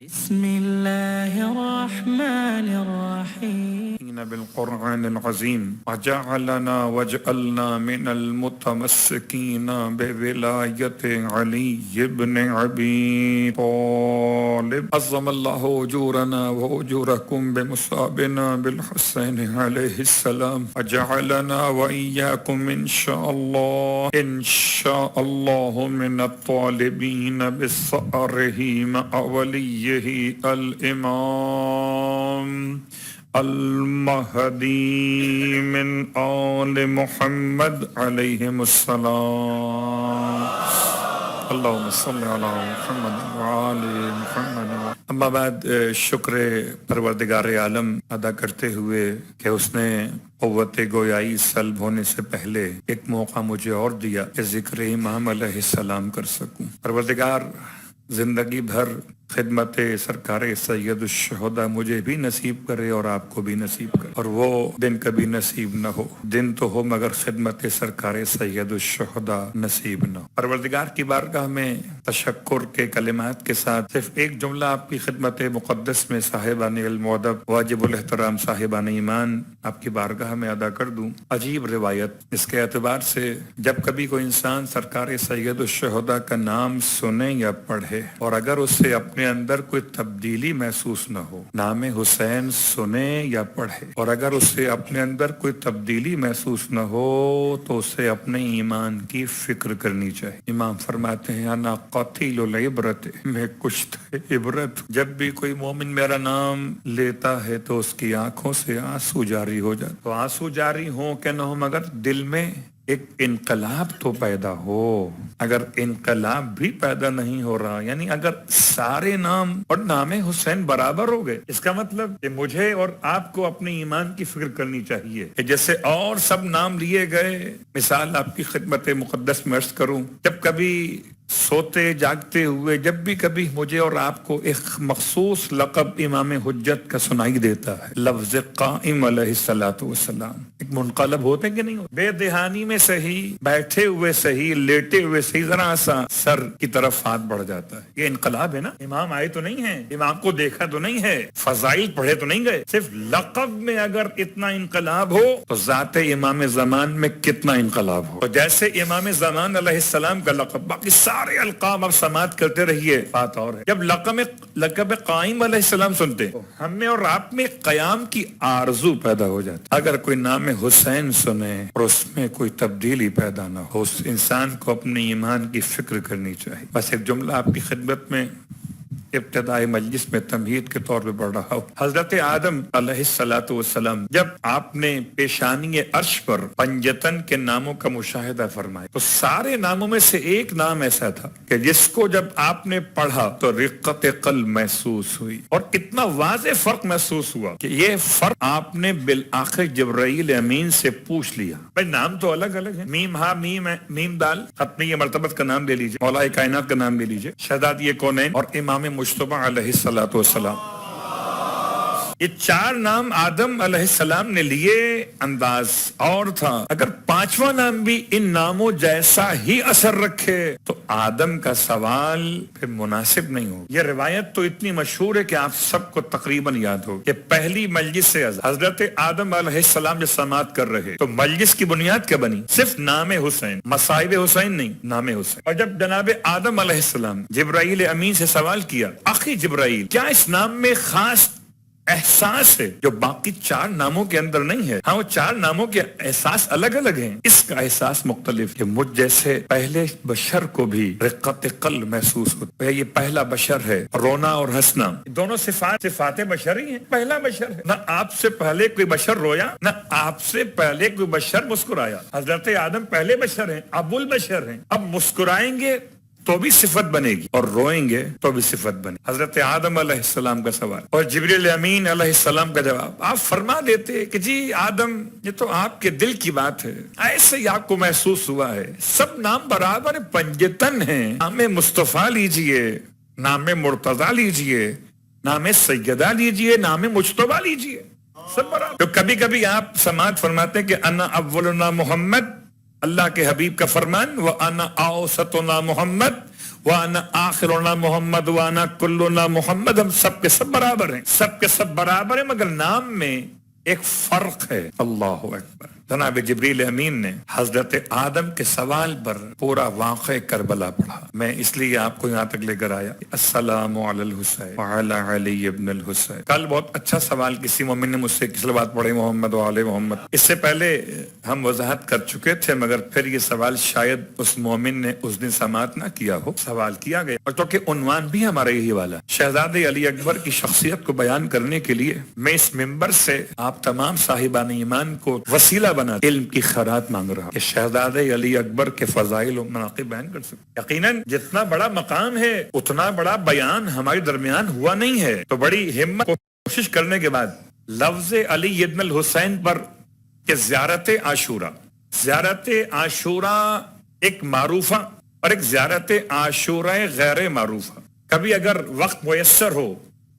بسم الله الرحمن الرحيم بالقرآن العظيم وجعلنا واجعلنا من المتمسكين بولاية علي بن أبي طالب عظم الله أجورنا وأجوركم بمصابنا بالحسين عليه السلام وجعلنا وإياكم إن شاء الله من الطالبين بثأره مع وليه الإمام المہدی من آل محمد علیہم السلام اللہم صلی علی محمد وآل محمد. اما بعد شکر پروردگار عالم ادا کرتے ہوئے کہ اس نے قوت گویائی سلب ہونے سے پہلے ایک موقع مجھے اور دیا کہ ذکر امام علیہ السلام کر سکوں. پروردگار زندگی بھر خدمت سرکار سید الشہداء مجھے بھی نصیب کرے اور آپ کو بھی نصیب کرے، اور وہ دن کبھی نصیب نہ ہو، دن تو ہو مگر خدمت سرکار سید الشہداء نصیب نہ ہو. پروردگار کی بارگاہ میں تشکر کے کلمات کے ساتھ صرف ایک جملہ آپ کی خدمت مقدس میں صاحبان علم و ادب واجب الاحترام صاحبان ایمان آپ کی بارگاہ میں ادا کر دوں. عجیب روایت، اس کے اعتبار سے جب کبھی کوئی انسان سرکار سید الشہداء کا نام سنے یا پڑھے اور اگر اس سے اپنے اندر کوئی تبدیلی محسوس نہ ہو، نام حسین سنے یا پڑھے اور اگر اس سے اپنے اندر کوئی تبدیلی محسوس نہ ہو تو اسے اپنے ایمان کی فکر کرنی چاہیے. امام فرماتے ہیں انا قتیل العبرت، میں کشت عبرت. جب بھی کوئی مومن میرا نام لیتا ہے تو اس کی آنکھوں سے آنسو جاری ہو جاتا. تو آنسو جاری ہوں کہ نہ ہو مگر دل میں ایک انقلاب تو پیدا ہو. اگر انقلاب بھی پیدا نہیں ہو رہا، یعنی اگر سارے نام اور نام حسین برابر ہو گئے، اس کا مطلب کہ مجھے اور آپ کو اپنے ایمان کی فکر کرنی چاہیے کہ جیسے اور سب نام لیے گئے. مثال آپ کی خدمت مقدس میں عرض کروں، جب کبھی سوتے جاگتے ہوئے جب بھی کبھی مجھے اور آپ کو ایک مخصوص لقب امام حجت کا سنائی دیتا ہے، لفظ قائم علیہ الصلوۃ والسلام، ایک منقلب ہوتے کہ نہیں ہوتے؟ بے دہانی میں صحیح، بیٹھے ہوئے صحیح، لیٹے ہوئے صحیح، ذرا سا سر کی طرف ہاتھ بڑھ جاتا ہے. یہ انقلاب ہے نا. امام آئے تو نہیں ہے، امام کو دیکھا تو نہیں ہے، فضائل پڑھے تو نہیں گئے. صرف لقب میں اگر اتنا انقلاب ہو تو ذات امام زمان میں کتنا انقلاب ہو. تو جیسے امام زمان علیہ السلام کا لقب، باقی سارے القاب اب سماعت کرتے رہیے، بات اور ہے. جب لقب قائم علیہ السلام سنتے ہم میں اور آپ میں قیام کی آرزو پیدا ہو جاتی. اگر کوئی نام حسین سنے اور اس میں کوئی تبدیلی پیدا نہ ہو، اس انسان کو اپنے ایمان کی فکر کرنی چاہیے. بس ایک جملہ آپ کی خدمت میں ابتدائی مجلس میں تمہید کے طور پہ پڑھ رہا ہوں. حضرت آدم علیہ الصلوۃ والسلام جب آپ نے پیشانی عرش پر پنجتن کے ناموں کا مشاہدہ فرمایا تو سارے ناموں میں سے ایک نام ایسا تھا کہ جس کو جب آپ نے پڑھا تو رقت قلب محسوس ہوئی، اور اتنا واضح فرق محسوس ہوا کہ یہ فرق آپ نے بالآخر جبرائیل امین سے پوچھ لیا. بھائی نام تو الگ الگ ہے، میم ہا میم دال، ختمی مرتبت کا نام لے لیجیے، مولا کائنات کا نام لے لیجیے، شہزاد یہ کونین اور امام مجتبی علیہ الصلوۃ والسلام. یہ چار نام آدم علیہ السلام نے لیے، انداز اور تھا. اگر پانچواں نام بھی ان ناموں جیسا ہی اثر رکھے تو آدم کا سوال پھر مناسب نہیں ہو. یہ روایت تو اتنی مشہور ہے کہ آپ سب کو تقریباً یاد ہو کہ پہلی مجلس سے حضرت آدم علیہ السلام جب سماعت کر رہے تو مجلس کی بنیاد کیا بنی؟ صرف نام حسین، مصائب حسین نہیں، نام حسین. اور جب جناب آدم علیہ السلام جبرائیل امین سے سوال کیا، اخی جبرائیل کیا اس نام میں خاص احساس ہے جو باقی چار ناموں کے اندر نہیں ہے؟ ہاں، وہ چار ناموں کے احساس الگ الگ ہیں، اس کا احساس مختلف کہ مجھ جیسے پہلے بشر کو بھی رقت قلب محسوس ہوتا ہے. یہ پہلا بشر ہے، رونا اور ہنسنا دونوں صفات بشر ہی ہیں. پہلا بشر ہے، نہ آپ سے پہلے کوئی بشر رویا نہ آپ سے پہلے کوئی بشر مسکرایا. حضرت آدم پہلے بشر ہیں، ابو البشر ہیں. اب مسکرائیں گے تو بھی صفت بنے گی اور روئیں گے تو بھی صفت بنے. حضرت آدم علیہ السلام کا سوال اور جبریل امین علیہ السلام کا جواب. آپ فرما دیتے کہ جی آدم، یہ تو آپ کے دل کی بات ہے، ایسے ہی آپ کو محسوس ہوا ہے. سب نام برابر پنجتن ہیں. نام مصطفیٰ لیجئے، نام مرتضیٰ لیجئے، نام سیدہ لیجئے، نام مجتبیٰ لیجئے، سب برابر. تو کبھی کبھی آپ سماعت فرماتے ہیں کہ انا اولنا محمد، اللہ کے حبیب کا فرمان، وَأَنَا أَوْسَطُنَا محمد وانا آخرنا محمد وانا کلنا محمد، ہم سب کے سب برابر ہیں، سب کے سب برابر ہیں، مگر نام میں ایک فرق ہے۔ اللہ اکبر۔ جناب جبریل امین نے حضرت آدم کے سوال پر پورا واقع کربلا پڑھا، میں اس لیے آپ کو یہاں تک لے کر آیا۔ السلام علی الحسین وعلی علی ابن الحسین۔ کل بہت اچھا سوال کسی مومن نے مجھ سے کس بات پڑھی، محمد وعلی محمد۔ اس سے پہلے ہم وضاحت کر چکے تھے، مگر پھر یہ سوال شاید اس مومن نے اس دن سماعت نہ کیا ہو، سوال کیا گیا، اور چونکہ عنوان بھی ہمارا یہی والا، شہزادے علی اکبر کی شخصیت کو بیان کرنے کے لیے میں اس ممبر سے آپ تمام صاحبان ایمان کو وسیلہ بنا علم کی خیرات مانگ رہا کہ شہزادے علی اکبر کے فضائل و مناقب بیان کر سکتے۔ یقیناً جتنا بڑا مقام ہے اتنا بڑا بیان ہمارے درمیان ہوا نہیں ہے، تو بڑی ہمت کوشش کرنے کے بعد لفظ علی ابن الحسین پر کہ زیارت عاشورہ، زیارت عاشورہ ایک معروفہ اور ایک زیارت عاشورہ غیر معروفہ، کبھی اگر وقت میسر ہو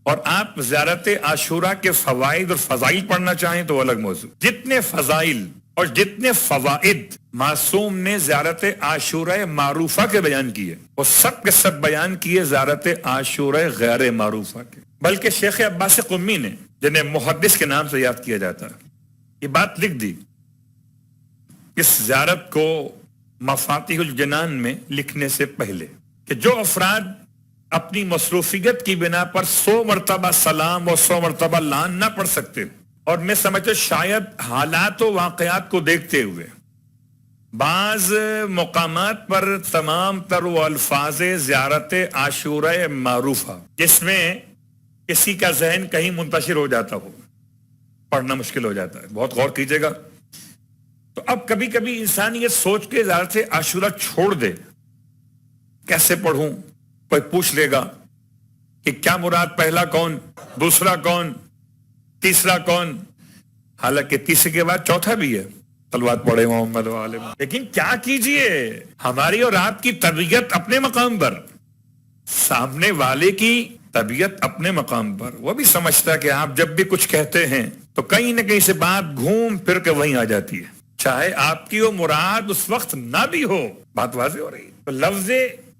اور آپ زیارت عاشورہ کے فوائد اور فضائل پڑھنا چاہیں تو وہ الگ موضوع۔ جتنے فضائل اور جتنے فوائد معصوم نے زیارت عاشورہ معروفہ کے بیان کیے، وہ سب کے سب بیان کیے زیارت عاشورہ غیر معروفہ کے۔ بلکہ شیخ عباس قمی نے، جنہیں محدث کے نام سے یاد کیا جاتا ہے، یہ بات لکھ دی اس زیارت کو مفاتیح الجنان میں لکھنے سے پہلے کہ جو افراد اپنی مصروفیت کی بنا پر 100 مرتبہ سلام اور 100 مرتبہ لعن نہ پڑھ سکتے، اور میں سمجھتا شاید حالات و واقعات کو دیکھتے ہوئے بعض مقامات پر تمام تر وہ الفاظ زیارت عاشورہ معروفہ جس میں کسی کا ذہن کہیں منتشر ہو جاتا ہو، پڑھنا مشکل ہو جاتا ہے، بہت غور کیجئے گا۔ تو اب کبھی کبھی انسان یہ سوچ کے زیارت عاشورہ چھوڑ دے، کیسے پڑھوں، کوئی پوچھ لے گا کہ کیا مراد، پہلا کون، دوسرا کون، تیسرا کون، حالانکہ تیسرے کے بعد چوتھا بھی ہے، صلوات پڑھے محمد وعلى محمد۔ لیکن کیا کیجئے، ہماری اور آپ کی طبیعت اپنے مقام پر، سامنے والے کی طبیعت اپنے مقام پر، وہ بھی سمجھتا ہے کہ آپ جب بھی کچھ کہتے ہیں تو کہیں نہ کہیں سے بات گھوم پھر کے وہیں آ جاتی ہے، چاہے آپ کی وہ مراد اس وقت نہ بھی ہو، بات واضح ہو رہی ہے۔ تو لفظ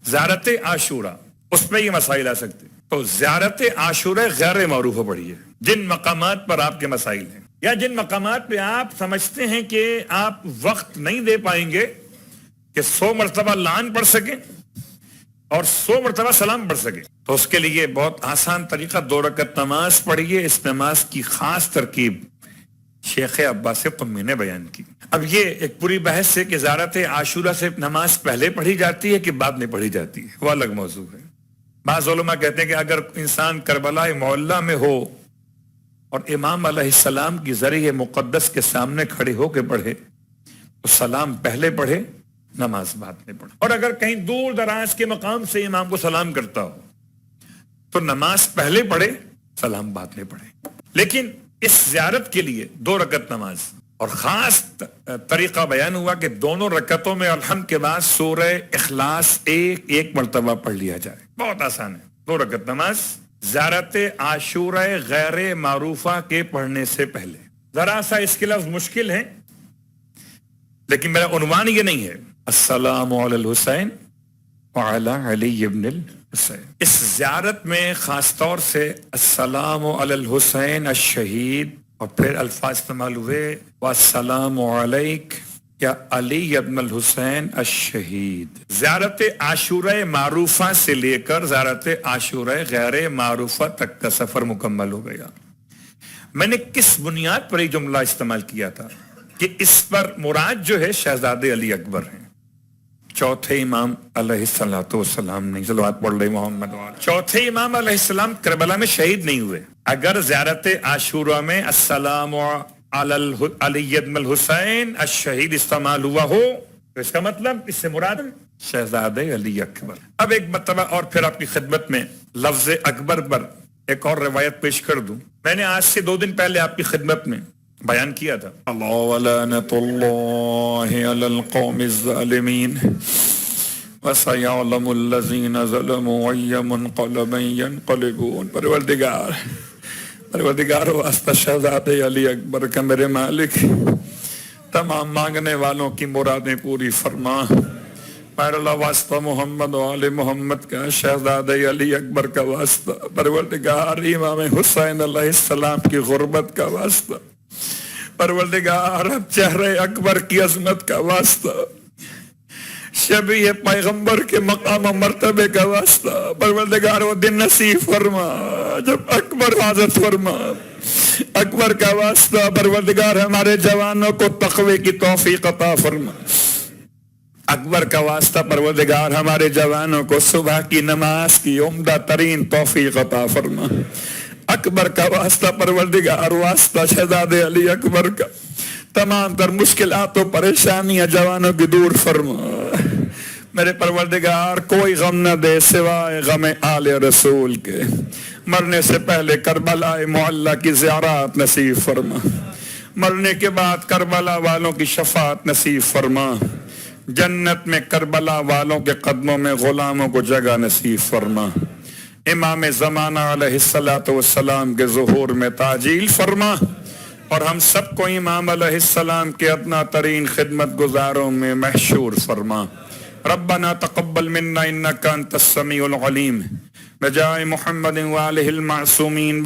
زیارت عاشورہ، اس میں یہ مسائل آ سکتے، تو زیارت عاشورہ غیر معروفہ پڑھی ہے، جن مقامات پر آپ کے مسائل ہیں یا جن مقامات پہ آپ سمجھتے ہیں کہ آپ وقت نہیں دے پائیں گے کہ 100 مرتبہ لعن پڑھ سکیں اور 100 مرتبہ سلام پڑھ سکیں، تو اس کے لیے بہت آسان طریقہ 2 رکعت نماز پڑھیے۔ اس نماز کی خاص ترکیب شیخ عباس قمی نے بیان کی۔ اب یہ ایک پوری بحث ہے کہ زیارت عاشورہ سے نماز پہلے پڑھی جاتی ہے کہ بعد میں پڑھی جاتی ہے، وہ الگ موضوع ہے۔ بعض علماء کہتے ہیں کہ اگر انسان کربلا معلیٰ میں ہو اور امام علیہ السلام کی ذریعہ مقدس کے سامنے کھڑے ہو کے پڑھے تو سلام پہلے پڑھے، نماز بعد میں پڑھے، اور اگر کہیں دور دراز کے مقام سے امام کو سلام کرتا ہو تو نماز پہلے پڑھے، سلام بعد میں پڑھے۔ لیکن اس زیارت کے لیے 2 رکعت نماز، اور خاص طریقہ بیان ہوا کہ دونوں رکعتوں میں الحمد کے بعد سورہ اخلاص ایک مرتبہ پڑھ لیا جائے، بہت آسان ہے۔ 2 رکعت نماز زیارت عاشورہ غیر معروفہ کے پڑھنے سے پہلے، ذرا سا اس کے لفظ مشکل ہیں لیکن میرا عنوان یہ نہیں ہے، السلام علی الحسین وعلی علی ابن الحسین۔ اس زیارت میں خاص طور سے السلام علی الحسین الشہید، اور پھر الفاظ استعمال ہوئے والسلام علیک یا علی ابن الحسین الشہید۔ زیارت عاشورہ معروفہ سے لے کر زیارت عاشورہ غیر معروفہ تک کا سفر مکمل ہو گیا۔ میں نے کس بنیاد پر یہ جملہ استعمال کیا تھا کہ اس پر مراد جو ہے شہزادے علی اکبر ہیں، چوتھے امام علیہ السلام نہیں، صلوات پڑھ رہے محمد وعلى۔ چوتھے امام علیہ السلام کربلا میں شہید نہیں ہوئے۔ اگر زیارت عاشورہ میں السلام علی ابن الحسین الشہید استعمال ہوا ہو تو اس کا مطلب اس سے مراد شہزادے علی اکبر۔ اب ایک مرتبہ اور پھر آپ کی خدمت میں لفظ اکبر پر ایک اور روایت پیش کر دوں۔ میں نے آج سے 2 دن پہلے آپ کی خدمت میں بیان کیا تھا، اللہ ولعنۃ اللہ علی القوم الظالمین وسيعلم الذين ظلموا أي منقلب ينقلبون۔ پروردگار واسطہ شہزادے علی اکبر کا میرے مالک، تمام مانگنے والوں کی مرادیں پوری فرما، پیر اللہ واسطہ محمد و آل محمد کا، شہزادہ علی اکبر کا واسطہ، پروردگار امام حسین علیہ السلام کی غربت کا واسطہ، پروردگار چہرے اکبر کی عظمت کا واسطہ، شبیہ پیغمبر کے مقام و مرتبے کا واسطہ، پروردگار وہ دن نصیب فرما جب اکبر حاضر فرما، اکبر کا واسطہ، پروردگار ہمارے جوانوں کو تقوی کی توفیق عطا فرما، اکبر کا واسطہ، پروردگار ہمارے جوانوں کو صبح کی نماز کی عمدہ ترین توفیق عطا فرما، اکبر کا واسطہ، پروردگار واسطہ شہزادے علی اکبر کا، تمام تر مشکلات و پریشانیاں جوانوں کی دور فرما، میرے پروردگار کوئی غم نہ دے سوائے غم آل رسول کے، مرنے سے پہلے کربلا معلی کی زیارات نصیب فرما، مرنے کے بعد کربلا والوں کی شفاعت نصیب فرما، جنت میں کربلا والوں کے قدموں میں غلاموں کو جگہ نصیب فرما، امام زمانہ علیہ السلام کے ظہور میں تعجیل فرما، اور ہم سب کو امام علیہ السلام کے ادنا ترین خدمت گزاروں میں محشور فرما۔ ربنا تقبل منا انك انت السميع العليم بجاه محمد وآله المعصومين